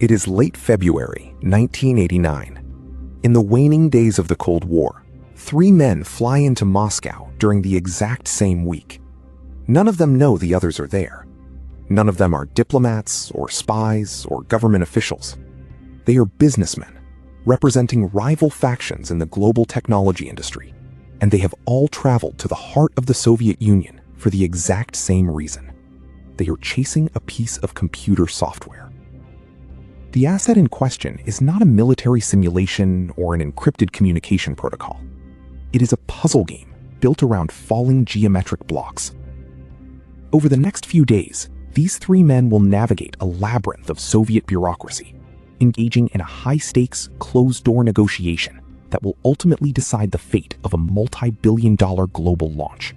It is late February 1989. In the waning days of the Cold War, three men fly into Moscow during the exact same week. None of them know the others are there. None of them are diplomats or spies or government officials. They are businessmen, representing rival factions in the global technology industry, and they have all traveled to the heart of the Soviet Union for the exact same reason. They are chasing a piece of computer software. The asset in question is not a military simulation or an encrypted communication protocol. It is a puzzle game built around falling geometric blocks. Over the next few days, these three men will navigate a labyrinth of Soviet bureaucracy, engaging in a high-stakes, closed-door negotiation that will ultimately decide the fate of a multi-billion-dollar global launch.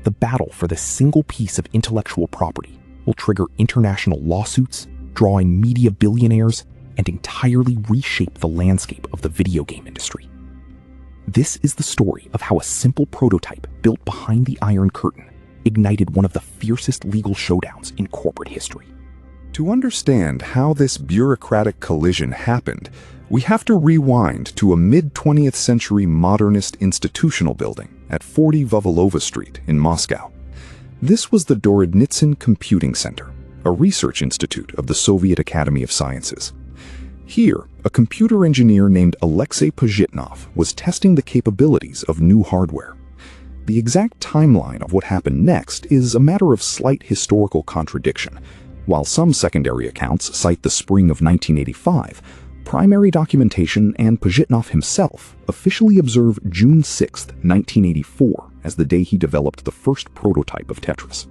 The battle for this single piece of intellectual property will trigger international lawsuits, draw in media billionaires, and entirely reshape the landscape of the video game industry. This is the story of how a simple prototype built behind the Iron Curtain ignited one of the fiercest legal showdowns in corporate history. To understand how this bureaucratic collision happened, we have to rewind to a mid-20th century modernist institutional building at 40 Vavilova Street in Moscow. This was the Dorodnitsin Computing Center, a research institute of the Soviet Academy of Sciences. Here, a computer engineer named Alexey Pazhitnov was testing the capabilities of new hardware. The exact timeline of what happened next is a matter of slight historical contradiction. While some secondary accounts cite the spring of 1985, primary documentation and Pazhitnov himself officially observe June 6, 1984 as the day he developed the first prototype of Tetris.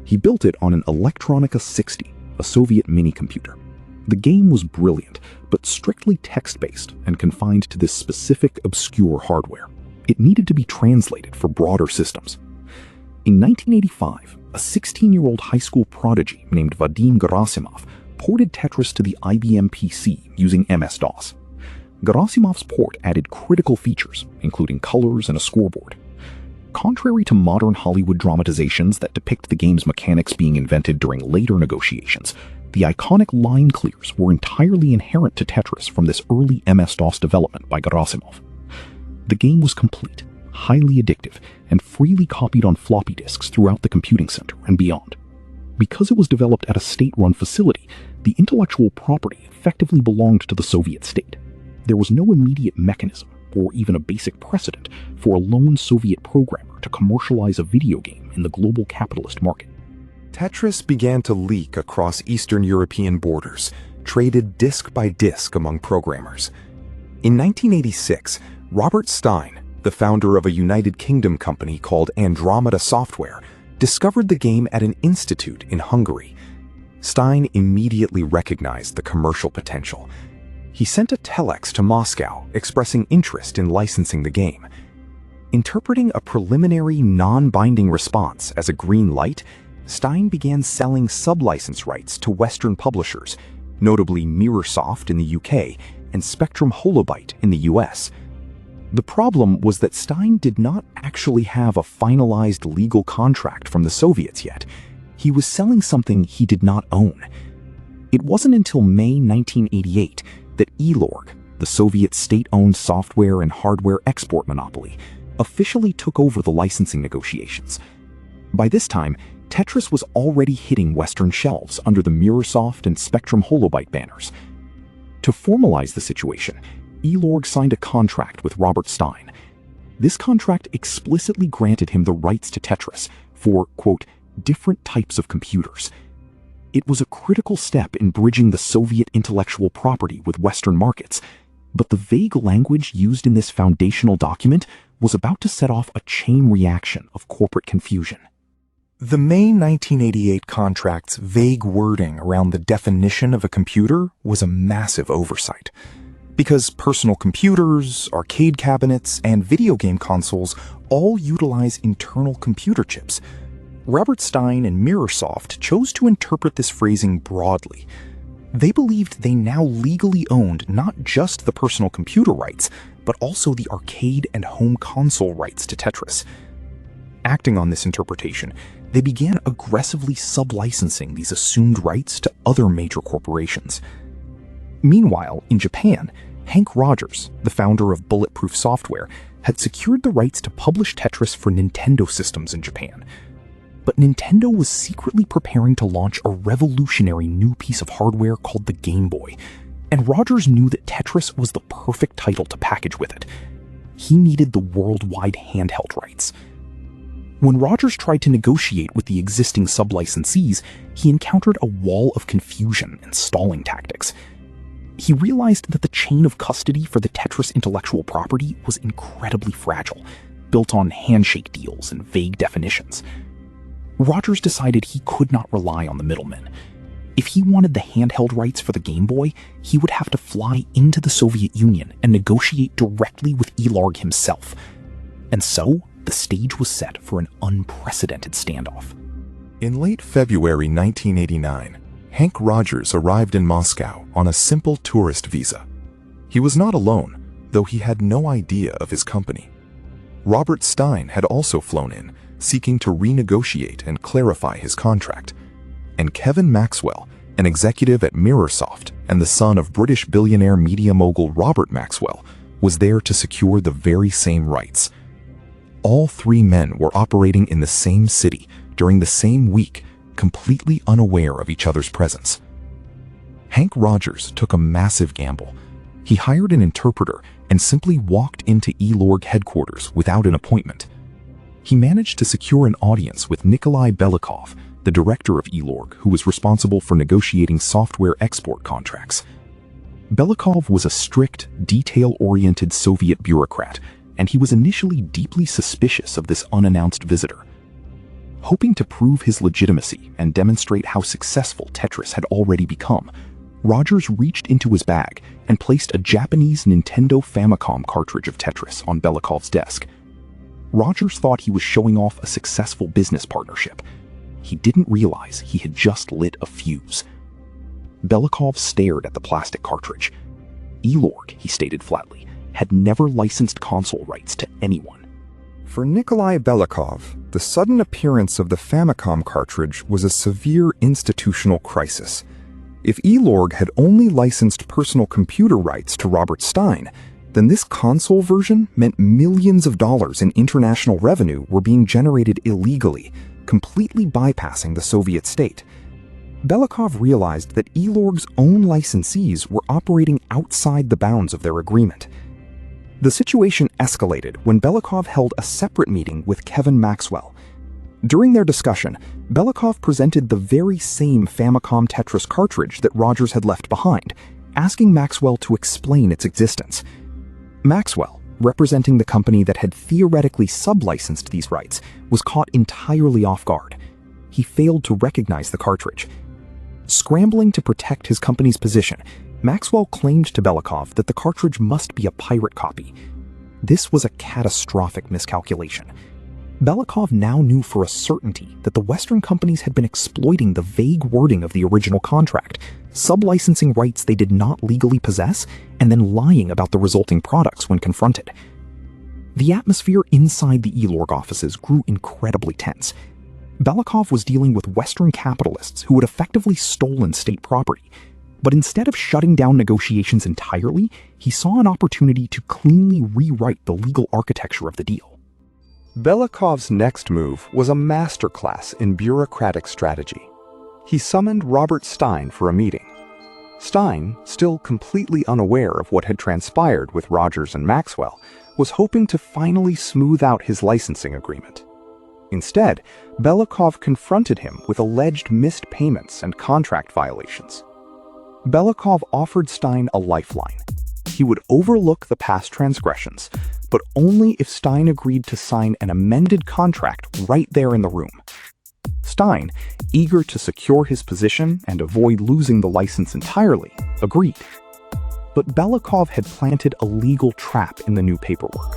He built it on an Electronika 60, a Soviet mini-computer. The game was brilliant, but strictly text-based and confined to this specific, obscure hardware. It needed to be translated for broader systems. In 1985, a 16-year-old high school prodigy named Vadim Gerasimov ported Tetris to the IBM PC using MS-DOS. Gerasimov's port added critical features, including colors and a scoreboard. Contrary to modern Hollywood dramatizations that depict the game's mechanics being invented during later negotiations, the iconic line clears were entirely inherent to Tetris from this early MS-DOS development by Gerasimov. The game was complete, highly addictive, and freely copied on floppy disks throughout the computing center and beyond. Because it was developed at a state-run facility, the intellectual property effectively belonged to the Soviet state. There was no immediate mechanism or even a basic precedent for a lone Soviet programmer to commercialize a video game in the global capitalist market. Tetris began to leak across Eastern European borders, traded disc by disc among programmers. In 1986, Robert Stein, the founder of a United Kingdom company called Andromeda Software, discovered the game at an institute in Hungary. Stein immediately recognized the commercial potential. He sent a telex to Moscow expressing interest in licensing the game. Interpreting a preliminary, non-binding response as a green light, Stein began selling sub-license rights to Western publishers, notably Mirrorsoft in the UK and Spectrum Holobyte in the US. The problem was that Stein did not actually have a finalized legal contract from the Soviets yet. He was selling something he did not own. It wasn't until May 1988 that Elorg, the Soviet state-owned software and hardware export monopoly, officially took over the licensing negotiations. By this time, Tetris was already hitting Western shelves under the Mirrorsoft and Spectrum Holobyte banners. To formalize the situation, Elorg signed a contract with Robert Stein. This contract explicitly granted him the rights to Tetris for, quote, different types of computers. It was a critical step in bridging the Soviet intellectual property with Western markets, but the vague language used in this foundational document was about to set off a chain reaction of corporate confusion. The May 1988 contract's vague wording around the definition of a computer was a massive oversight. Because personal computers, arcade cabinets, and video game consoles all utilize internal computer chips, Robert Stein and Mirrorsoft chose to interpret this phrasing broadly. They believed they now legally owned not just the personal computer rights, but also the arcade and home console rights to Tetris. Acting on this interpretation, they began aggressively sublicensing these assumed rights to other major corporations. Meanwhile, in Japan, Henk Rogers, the founder of Bulletproof Software, had secured the rights to publish Tetris for Nintendo systems in Japan. But Nintendo was secretly preparing to launch a revolutionary new piece of hardware called the Game Boy, and Rogers knew that Tetris was the perfect title to package with it. He needed the worldwide handheld rights. When Rogers tried to negotiate with the existing sub-licensees, he encountered a wall of confusion and stalling tactics. He realized that the chain of custody for the Tetris intellectual property was incredibly fragile, built on handshake deals and vague definitions. Rogers decided he could not rely on the middlemen. If he wanted the handheld rights for the Game Boy, he would have to fly into the Soviet Union and negotiate directly with Elorg himself. And so, the stage was set for an unprecedented standoff. In late February 1989, Henk Rogers arrived in Moscow on a simple tourist visa. He was not alone, though he had no idea of his company. Robert Stein had also flown in, seeking to renegotiate and clarify his contract. And Kevin Maxwell, an executive at Mirrorsoft and the son of British billionaire media mogul Robert Maxwell, was there to secure the very same rights. All three men were operating in the same city during the same week, completely unaware of each other's presence. Henk Rogers took a massive gamble. He hired an interpreter and simply walked into Elorg headquarters without an appointment. He managed to secure an audience with Nikolai Belikov, the director of Elorg, who was responsible for negotiating software export contracts. Belikov was a strict, detail-oriented Soviet bureaucrat, and he was initially deeply suspicious of this unannounced visitor. Hoping to prove his legitimacy and demonstrate how successful Tetris had already become, Rogers reached into his bag and placed a Japanese Nintendo Famicom cartridge of Tetris on Belikov's desk. Rogers thought he was showing off a successful business partnership. He didn't realize he had just lit a fuse. Belikov stared at the plastic cartridge. Elorg, he stated flatly, had never licensed console rights to anyone. For Nikolai Belikov, the sudden appearance of the Famicom cartridge was a severe institutional crisis. If Elorg had only licensed personal computer rights to Robert Stein, then this console version meant millions of dollars in international revenue were being generated illegally, completely bypassing the Soviet state. Belikov realized that Elorg's own licensees were operating outside the bounds of their agreement. The situation escalated when Belikov held a separate meeting with Kevin Maxwell. During their discussion, Belikov presented the very same Famicom Tetris cartridge that Rogers had left behind, asking Maxwell to explain its existence. Maxwell, representing the company that had theoretically sublicensed these rights, was caught entirely off guard. He failed to recognize the cartridge. Scrambling to protect his company's position, Maxwell claimed to Belikov that the cartridge must be a pirate copy. This was a catastrophic miscalculation. Belikov now knew for a certainty that the Western companies had been exploiting the vague wording of the original contract, sublicensing rights they did not legally possess, and then lying about the resulting products when confronted. The atmosphere inside the Elorg offices grew incredibly tense. Belikov was dealing with Western capitalists who had effectively stolen state property. But instead of shutting down negotiations entirely, he saw an opportunity to cleanly rewrite the legal architecture of the deal. Belikov's next move was a masterclass in bureaucratic strategy. He summoned Robert Stein for a meeting. Stein, still completely unaware of what had transpired with Rogers and Maxwell, was hoping to finally smooth out his licensing agreement. Instead, Belikov confronted him with alleged missed payments and contract violations. Belikov offered Stein a lifeline. He would overlook the past transgressions, but only if Stein agreed to sign an amended contract right there in the room. Stein, eager to secure his position and avoid losing the license entirely, agreed. But Belikov had planted a legal trap in the new paperwork.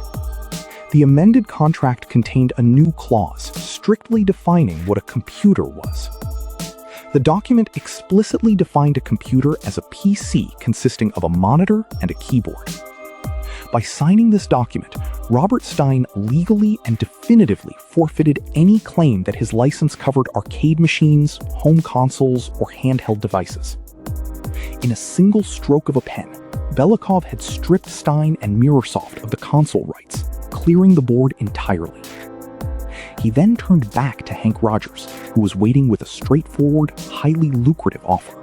The amended contract contained a new clause strictly defining what a computer was. The document explicitly defined a computer as a PC consisting of a monitor and a keyboard. By signing this document, Robert Stein legally and definitively forfeited any claim that his license covered arcade machines, home consoles, or handheld devices. In a single stroke of a pen, Belikov had stripped Stein and Mirrorsoft of the console rights, clearing the board entirely. He then turned back to Henk Rogers, who was waiting with a straightforward, highly lucrative offer.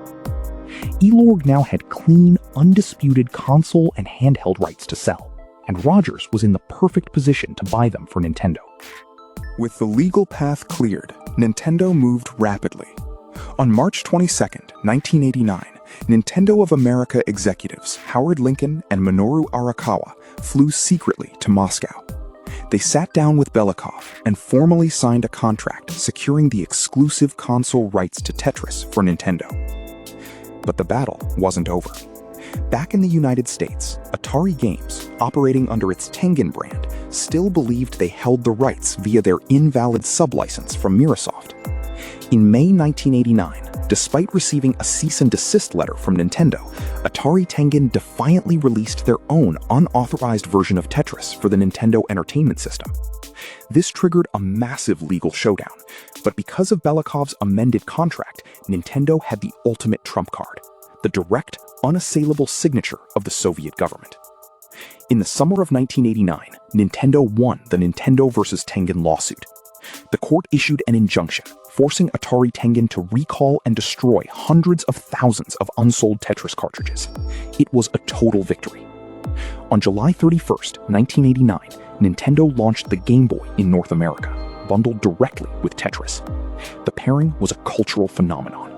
Elorg now had clean, undisputed console and handheld rights to sell, and Rogers was in the perfect position to buy them for Nintendo. With the legal path cleared, Nintendo moved rapidly. On March 22, 1989, Nintendo of America executives Howard Lincoln and Minoru Arakawa flew secretly to Moscow. They sat down with Belikov and formally signed a contract securing the exclusive console rights to Tetris for Nintendo. But the battle wasn't over. Back in the United States, Atari Games, operating under its Tengen brand, still believed they held the rights via their invalid sublicense from Mirrorsoft. In May 1989, despite receiving a cease and desist letter from Nintendo, Atari Tengen defiantly released their own unauthorized version of Tetris for the Nintendo Entertainment System. This triggered a massive legal showdown, but because of Belikov's amended contract, Nintendo had the ultimate trump card: the direct, unassailable signature of the Soviet government. In the summer of 1989, Nintendo won the Nintendo vs. Tengen lawsuit. The court issued an injunction, forcing Atari Tengen to recall and destroy hundreds of thousands of unsold Tetris cartridges. It was a total victory. On July 31st, 1989, Nintendo launched the Game Boy in North America, bundled directly with Tetris. The pairing was a cultural phenomenon.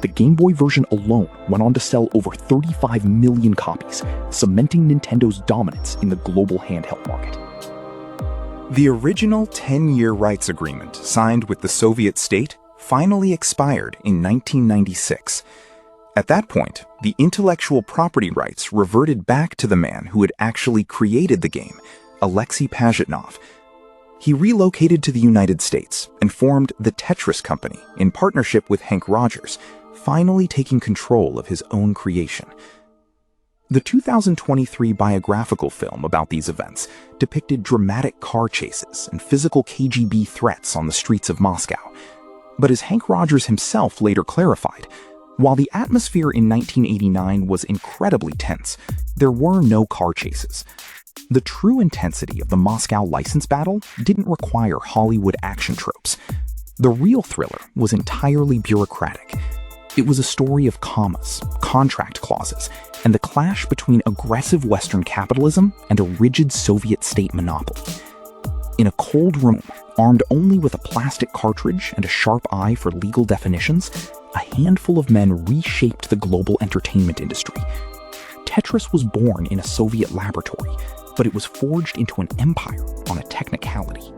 The Game Boy version alone went on to sell over 35 million copies, cementing Nintendo's dominance in the global handheld market. The original 10-year rights agreement signed with the Soviet state finally expired in 1996. At that point, the intellectual property rights reverted back to the man who had actually created the game, Alexey Pazhitnov. He relocated to the United States and formed the Tetris Company in partnership with Henk Rogers, finally taking control of his own creation. The 2023 biographical film about these events depicted dramatic car chases and physical KGB threats on the streets of Moscow. But as Henk Rogers himself later clarified, while the atmosphere in 1989 was incredibly tense, there were no car chases. The true intensity of the Moscow license battle didn't require Hollywood action tropes. The real thriller was entirely bureaucratic. It was a story of commas, contract clauses, and the clash between aggressive Western capitalism and a rigid Soviet state monopoly. In a cold room, armed only with a plastic cartridge and a sharp eye for legal definitions, a handful of men reshaped the global entertainment industry. Tetris was born in a Soviet laboratory, but it was forged into an empire on a technicality.